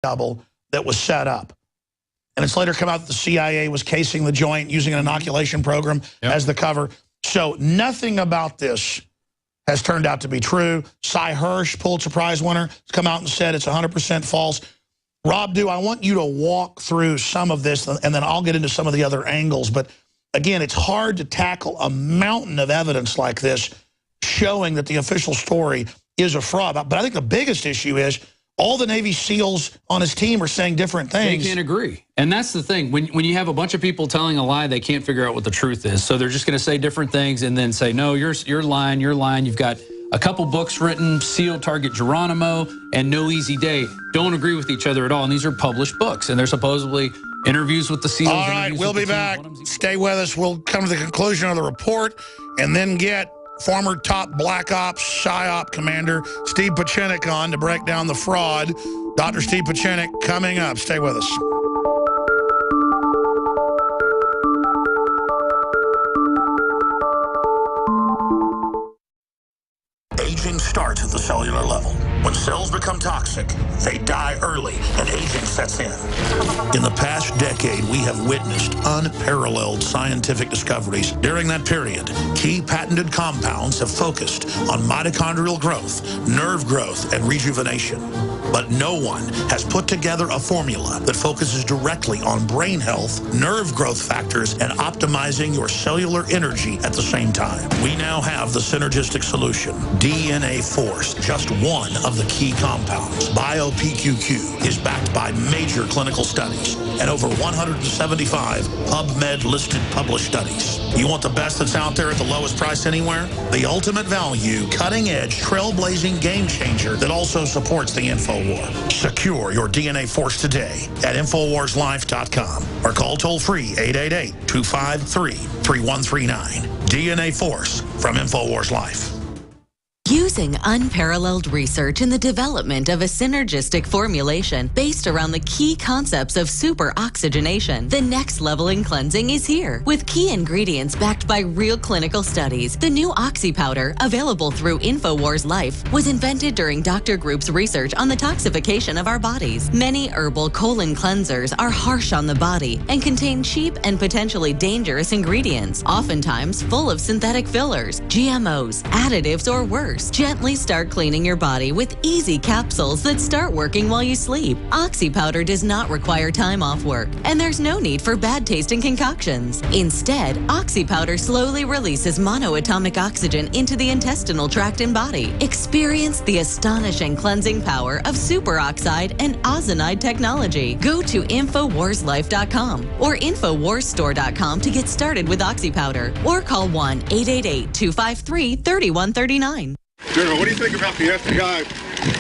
double that was set up. And it's later come out that the CIA was casing the joint using an inoculation program as the cover. So nothing about this has turned out to be true. Cy Hirsch, Pulitzer Prize winner, has come out and said it's 100% false. Rob Dew, I want you to walk through some of this, and then I'll get into some of the other angles. But again, it's hard to tackle a mountain of evidence like this showing that the official story is a fraud. But I think the biggest issue is all the Navy SEALs on his team are saying different things. They can't agree. And that's the thing. When you have a bunch of people telling a lie, they can't figure out what the truth is. So they're just going to say different things and then say, no, you're lying, you're lying. You've got a couple books written, SEAL Target Geronimo and No Easy Day, don't agree with each other at all. And these are published books. And they're supposedly interviews with the SEALs. All right, we'll be back. Stay with us. We'll come to the conclusion of the report and then get former top Black Ops PSYOP commander Steve Pieczenik on to break down the fraud. Dr. Steve Pieczenik coming up. Stay with us. Aging starts at the cellular level. When cells become toxic, they die early and aging sets in. In the past decade, we have witnessed unparalleled scientific discoveries. During that period, key patented compounds have focused on mitochondrial growth, nerve growth, and rejuvenation. But no one has put together a formula that focuses directly on brain health, nerve growth factors, and optimizing your cellular energy at the same time. We now have the synergistic solution, DNA Force, just one of the key compounds. BioPQQ is backed by major clinical studies and over 175 PubMed-listed published studies. You want the best that's out there at the lowest price anywhere? The ultimate value, cutting-edge, trailblazing game changer that also supports the InfoWar. Secure your DNA Force today at InfoWarsLife.com or call toll-free 888-253-3139. DNA Force from InfoWars Life. Using unparalleled research in the development of a synergistic formulation based around the key concepts of super oxygenation, the next level in cleansing is here. With key ingredients backed by real clinical studies, the new Oxy Powder, available through InfoWars Life, was invented during Dr. Group's research on the toxification of our bodies. Many herbal colon cleansers are harsh on the body and contain cheap and potentially dangerous ingredients, oftentimes full of synthetic fillers, GMOs, additives, or worse. Gently start cleaning your body with easy capsules that start working while you sleep. Oxy Powder does not require time off work, and there's no need for bad tasting concoctions. Instead, Oxy Powder slowly releases monoatomic oxygen into the intestinal tract and body. Experience the astonishing cleansing power of superoxide and ozonide technology. Go to InfoWarsLife.com or InfoWarsStore.com to get started with Oxy Powder, or call 1-888-253-3139. General, what do you think about the FBI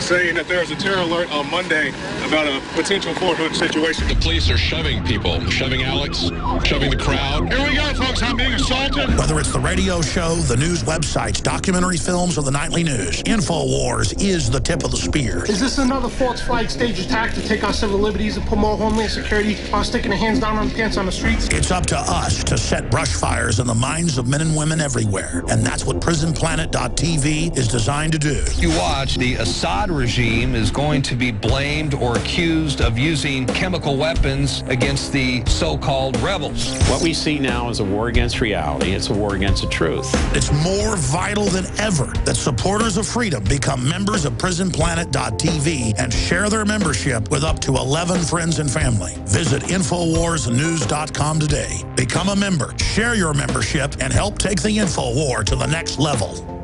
saying that there was a terror alert on Monday about a potential Fort Hood situation? The police are shoving people, shoving Alex, shoving the crowd. Here we go, folks. I'm being assaulted. Whether it's the radio show, the news websites, documentary films, or the nightly news, InfoWars is the tip of the spear. Is this another false flag stage attack to take our civil liberties and put more homeland security while sticking their hands down on pants on the streets? It's up to us to set brush fires in the minds of men and women everywhere. And that's what PrisonPlanet.tv is designed to do. You watch, the Assad regime is going to be blamed or accused of using chemical weapons against the so-called rebels. What we see now is a war against reality. It's a war against the truth. It's more vital than ever that supporters of freedom become members of PrisonPlanet.tv and share their membership with up to 11 friends and family. Visit InfoWarsNews.com today. Become a member, share your membership, and help take the InfoWar to the next level.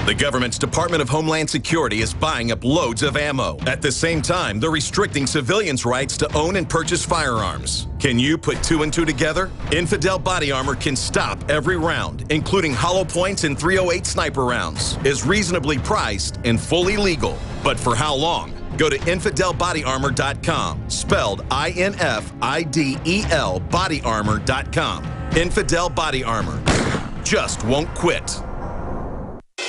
The government's Department of Homeland Security is buying up loads of ammo. At the same time, they're restricting civilians' rights to own and purchase firearms. Can you put two and two together? Infidel Body Armor can stop every round, including hollow points and .308 sniper rounds, is reasonably priced and fully legal. But for how long? Go to InfidelBodyArmor.com, spelled I-N-F-I-D-E-L, bodyarmor.com. Infidel Body Armor just won't quit.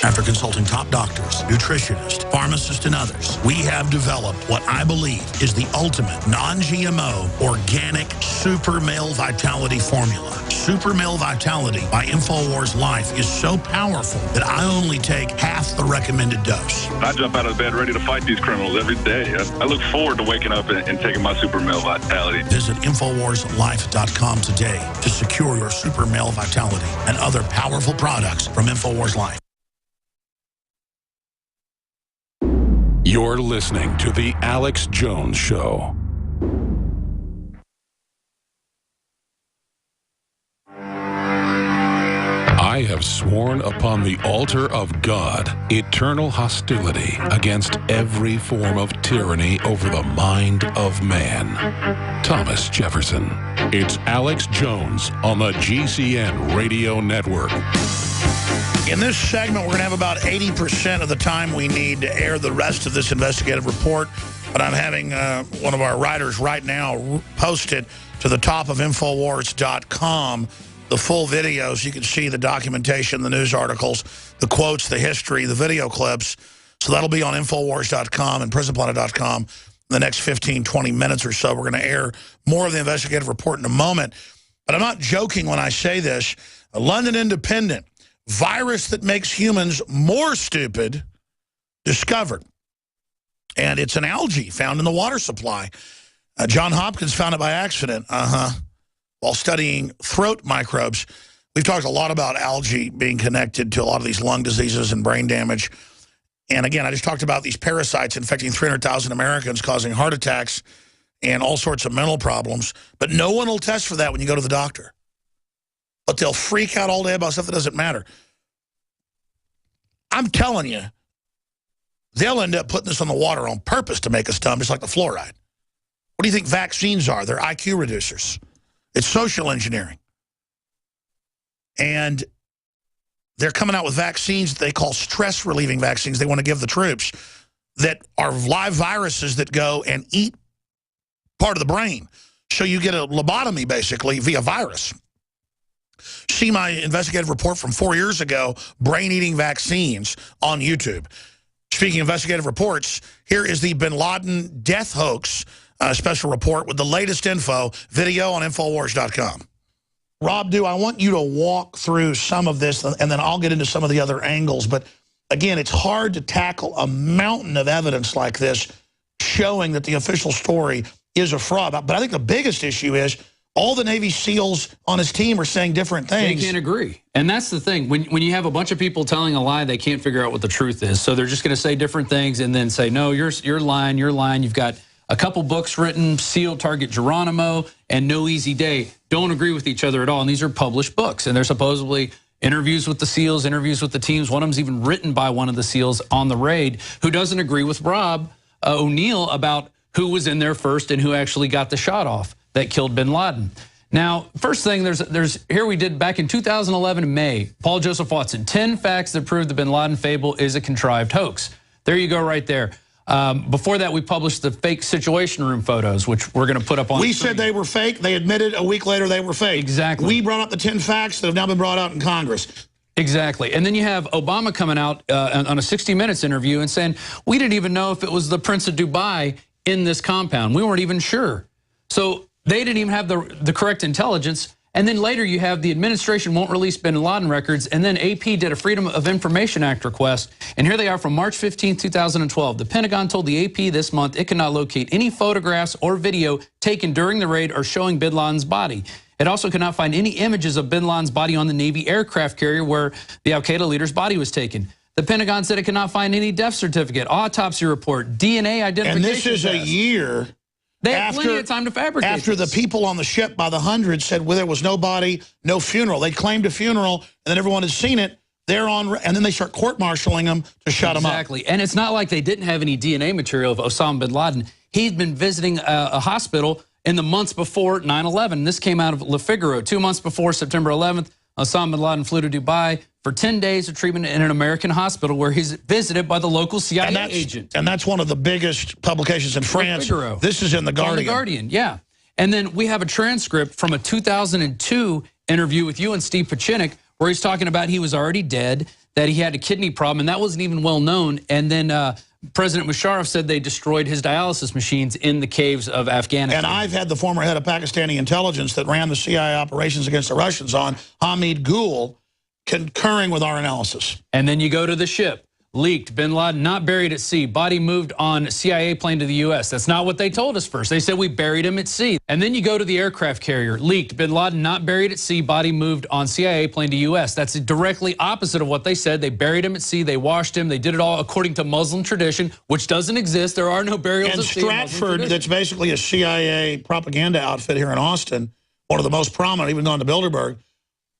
After consulting top doctors, nutritionists, pharmacists, and others, we have developed what I believe is the ultimate non-GMO organic Super Male Vitality formula. Super Male Vitality by InfoWars Life is so powerful that I only take half the recommended dose. I jump out of bed ready to fight these criminals every day. I look forward to waking up and taking my Super Male Vitality. Visit InfoWarsLife.com today to secure your Super Male Vitality and other powerful products from InfoWars Life. You're listening to The Alex Jones Show. I have sworn upon the altar of God eternal hostility against every form of tyranny over the mind of man. Thomas Jefferson. It's Alex Jones on the GCN Radio Network. In this segment, we're going to have about 80% of the time we need to air the rest of this investigative report. But I'm having one of our writers right now post it to the top of Infowars.com. The full videos, you can see the documentation, the news articles, the quotes, the history, the video clips. So that'll be on Infowars.com and PrisonPlanet.com in the next 15, 20 minutes or so. We're going to air more of the investigative report in a moment. But I'm not joking when I say this. A London Independent, virus that makes humans more stupid, discovered. And it's an algae found in the water supply. John Hopkins found it by accident. While studying throat microbes. We've talked a lot about algae being connected to a lot of these lung diseases and brain damage. And again, I just talked about these parasites infecting 300,000 Americans, causing heart attacks and all sorts of mental problems. But no one will test for that when you go to the doctor. But they'll freak out all day about stuff that doesn't matter. I'm telling you, they'll end up putting this on the water on purpose to make us dumb, just like the fluoride. What do you think vaccines are? They're IQ reducers. It's social engineering. And they're coming out with vaccines that they call stress-relieving vaccines they want to give the troops that are live viruses that go and eat part of the brain. So you get a lobotomy, basically, via virus. See my investigative report from 4 years ago, brain-eating vaccines, on YouTube. Speaking of investigative reports, here is the bin Laden death hoax special report with the latest info, video on Infowars.com. Rob Dew, I want you to walk through some of this, and then I'll get into some of the other angles. But again, it's hard to tackle a mountain of evidence like this showing that the official story is a fraud. But I think the biggest issue is all the Navy SEALs on his team are saying different things. They can't agree. And that's the thing. When you have a bunch of people telling a lie, they can't figure out what the truth is. So they're just going to say different things and then say, no, you're lying, you're lying. You've got a couple books written, SEAL Target Geronimo and No Easy Day, don't agree with each other at all. And these are published books. And they're supposedly interviews with the SEALs, interviews with the teams. One of them's even written by one of the SEALs on the raid who doesn't agree with Rob O'Neill about who was in there first and who actually got the shot off that killed bin Laden. Now, first thing, there's here we did back in 2011 in May, Paul Joseph Watson, 10 facts that prove the bin Laden fable is a contrived hoax. There you go right there. Before that, we published the fake Situation Room photos, which we're going to put up on We screen. said they were fake. They admitted a week later they were fake. Exactly. We brought up the 10 facts that have now been brought out in Congress. Exactly. And then you have Obama coming out on a 60 Minutes interview and saying, we didn't even know if it was the Prince of Dubai in this compound. We weren't even sure. So they didn't even have the correct intelligence. And then later you have the administration won't release bin Laden records, and then AP did a Freedom of Information Act request. And here they are from March 15, 2012. The Pentagon told the AP this month it cannot locate any photographs or video taken during the raid or showing bin Laden's body. It also could not find any images of bin Laden's body on the Navy aircraft carrier where the al-Qaeda leader's body was taken. The Pentagon said it could not find any death certificate, autopsy report, DNA identification. And this is test. a year They had plenty of time to fabricate after this. the people on the ship by the hundreds said, well, there was no body, no funeral. They claimed a funeral, and then everyone had seen it. They're on, and then they start court-martialing them to shut them up. Exactly. And it's not like they didn't have any DNA material of Osama bin Laden. He'd been visiting a hospital in the months before 9/11. This came out of Le Figaro. 2 months before September 11th, Osama bin Laden flew to Dubai for 10 days of treatment in an American hospital where he's visited by the local CIA agent. And that's one of the biggest publications in France. Figaro. This is in The Guardian. On The Guardian, yeah. And then we have a transcript from a 2002 interview with you and Steve Pachinik where he's talking about he was already dead, that he had a kidney problem, and that wasn't even well known. And then President Musharraf said they destroyed his dialysis machines in the caves of Afghanistan. And I've had the former head of Pakistani intelligence that ran the CIA operations against the Russians on, Hamid Gul, concurring with our analysis. And then you go to the ship. Leaked, bin Laden not buried at sea, body moved on CIA plane to the U.S. That's not what they told us first. They said we buried him at sea. And then you go to the aircraft carrier. Leaked, bin Laden not buried at sea, body moved on CIA plane to U.S. That's directly opposite of what they said. They buried him at sea, they washed him, they did it all according to Muslim tradition, which doesn't exist. There are no burials at sea. And Stratford, that's basically a CIA propaganda outfit here in Austin, one of the most prominent, even gone to Bilderberg,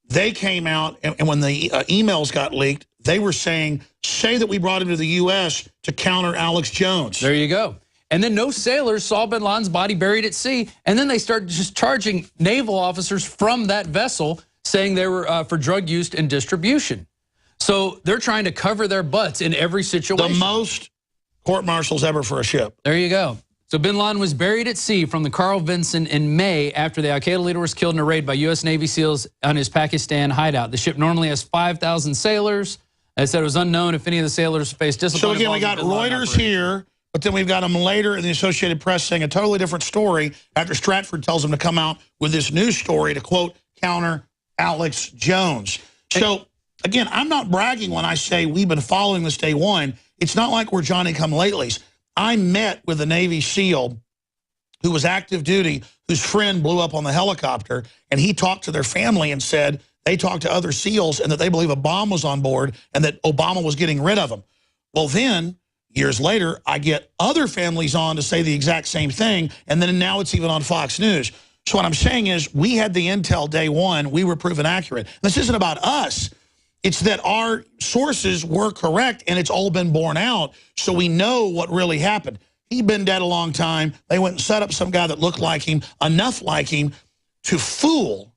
they came out, and when the emails got leaked, they were saying, say that we brought him to the U.S. to counter Alex Jones. There you go. And then no sailors saw bin Laden's body buried at sea. And then they started just charging naval officers from that vessel, saying they were for drug use and distribution. So they're trying to cover their butts in every situation. The most court-martials ever for a ship. There you go. So bin Laden was buried at sea from the Carl Vinson in May after the al-Qaeda leader was killed in a raid by U.S. Navy SEALs on his Pakistan hideout. The ship normally has 5,000 sailors. They said it was unknown if any of the sailors faced discipline. So again, we got Reuters here, but then we've got them later in the Associated Press saying a totally different story after Stratford tells them to come out with this news story to, quote, counter Alex Jones. So, again, I'm not bragging when I say we've been following this day one. It's not like we're Johnny-come-latelys. I met with a Navy SEAL who was active duty, whose friend blew up on the helicopter, and he talked to their family and said they talked to other SEALs and that they believe a bomb was on board and that Obama was getting rid of them. Well, then, years later, I get other families on to say the exact same thing, and then now it's even on Fox News. So what I'm saying is we had the intel day one. We were proven accurate. This isn't about us. It's that our sources were correct, and it's all been borne out, so we know what really happened. He'd been dead a long time. They went and set up some guy that looked like him, enough like him, to fool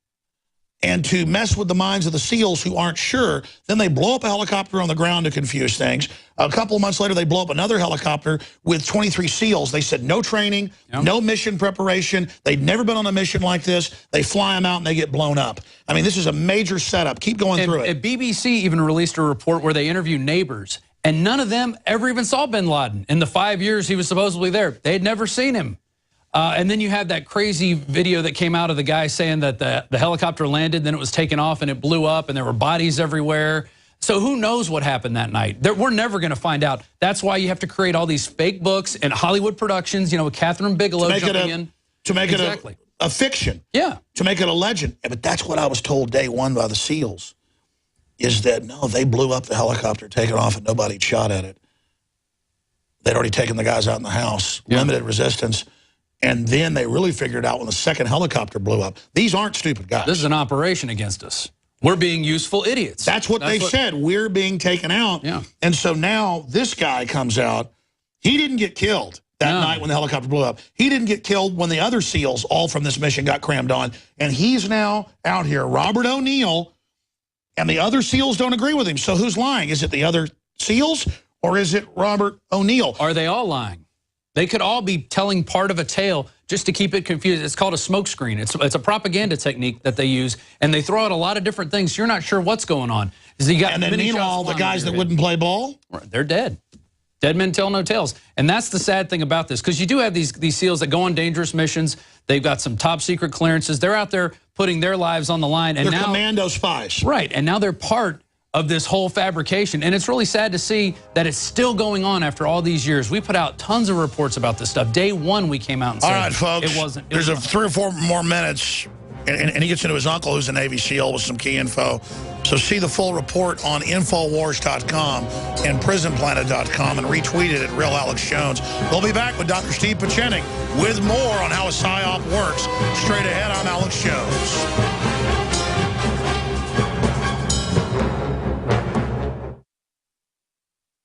and to mess with the minds of the SEALs who aren't sure. Then they blow up a helicopter on the ground to confuse things. A couple of months later, they blow up another helicopter with 23 SEALs. They said no training, no mission preparation. They'd never been on a mission like this. They fly them out and they get blown up. I mean, this is a major setup. Keep going through it. BBC even released a report where they interviewed neighbors, and none of them ever even saw bin Laden in the 5 years he was supposedly there. They had never seen him. And then you have that crazy video that came out of the guy saying that the helicopter landed, then it was taken off and it blew up and there were bodies everywhere. So who knows what happened that night? We're never going to find out. That's why you have to create all these fake books and Hollywood productions, you know, with Catherine Bigelow jumping in. To make it a fiction. Yeah. To make it a legend. Yeah, but that's what I was told day one by the SEALs, is that, no, they blew up the helicopter, taken off, and nobody shot at it. They'd already taken the guys out in the house, limited resistance. And then they really figured out when the second helicopter blew up. These aren't stupid guys. This is an operation against us. We're being useful idiots. That's what they said. We're being taken out. Yeah. And so now this guy comes out. He didn't get killed that night when the helicopter blew up. He didn't get killed when the other SEALs, all from this mission, got crammed on. And he's now out here. Robert O'Neill and the other SEALs don't agree with him. So who's lying? Is it the other SEALs or is it Robert O'Neill? Are they all lying? They could all be telling part of a tale just to keep it confused. It's called a smokescreen. It's a propaganda technique that they use, and they throw out a lot of different things. So you're not sure what's going on. And then meanwhile, the guys that wouldn't play ball? They're dead. Dead men tell no tales. And that's the sad thing about this, because you do have these SEALs that go on dangerous missions. They've got some top secret clearances. They're out there putting their lives on the line. And they're commando spies. Right, and now they're part of this whole fabrication. And it's really sad to see that it's still going on after all these years. We put out tons of reports about this stuff. Day one, we came out and said, all right, folks, it wasn't. There's 3 or 4 more minutes, and he gets into his uncle, who's a Navy SEAL, with some key info. So see the full report on Infowars.com and PrisonPlanet.com and retweet it at Real Alex Jones. We'll be back with Dr. Steve Pieczenik with more on how a PSYOP works. Straight ahead, I'm Alex Jones.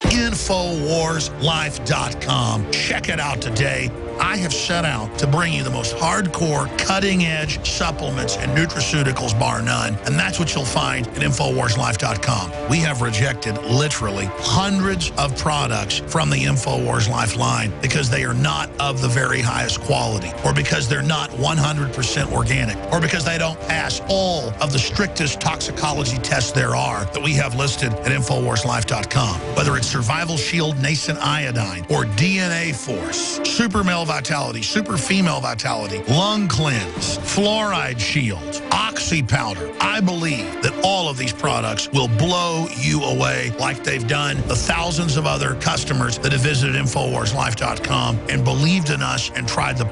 Infowarslife.com. Check it out today. I have set out to bring you the most hardcore, cutting-edge supplements and nutraceuticals, bar none. And that's what you'll find at InfoWarsLife.com. We have rejected literally hundreds of products from the InfoWars Life line because they are not of the very highest quality, or because they're not 100% organic, or because they don't pass all of the strictest toxicology tests there are that we have listed at InfoWarsLife.com. Whether it's Survival Shield Nascent Iodine, or DNA Force, Super Male Vitality, Super Female Vitality, Lung Cleanse, Fluoride Shield, Oxy Powder, I believe that all of these products will blow you away like they've done the thousands of other customers that have visited InfoWarsLife.com and believed in us and tried the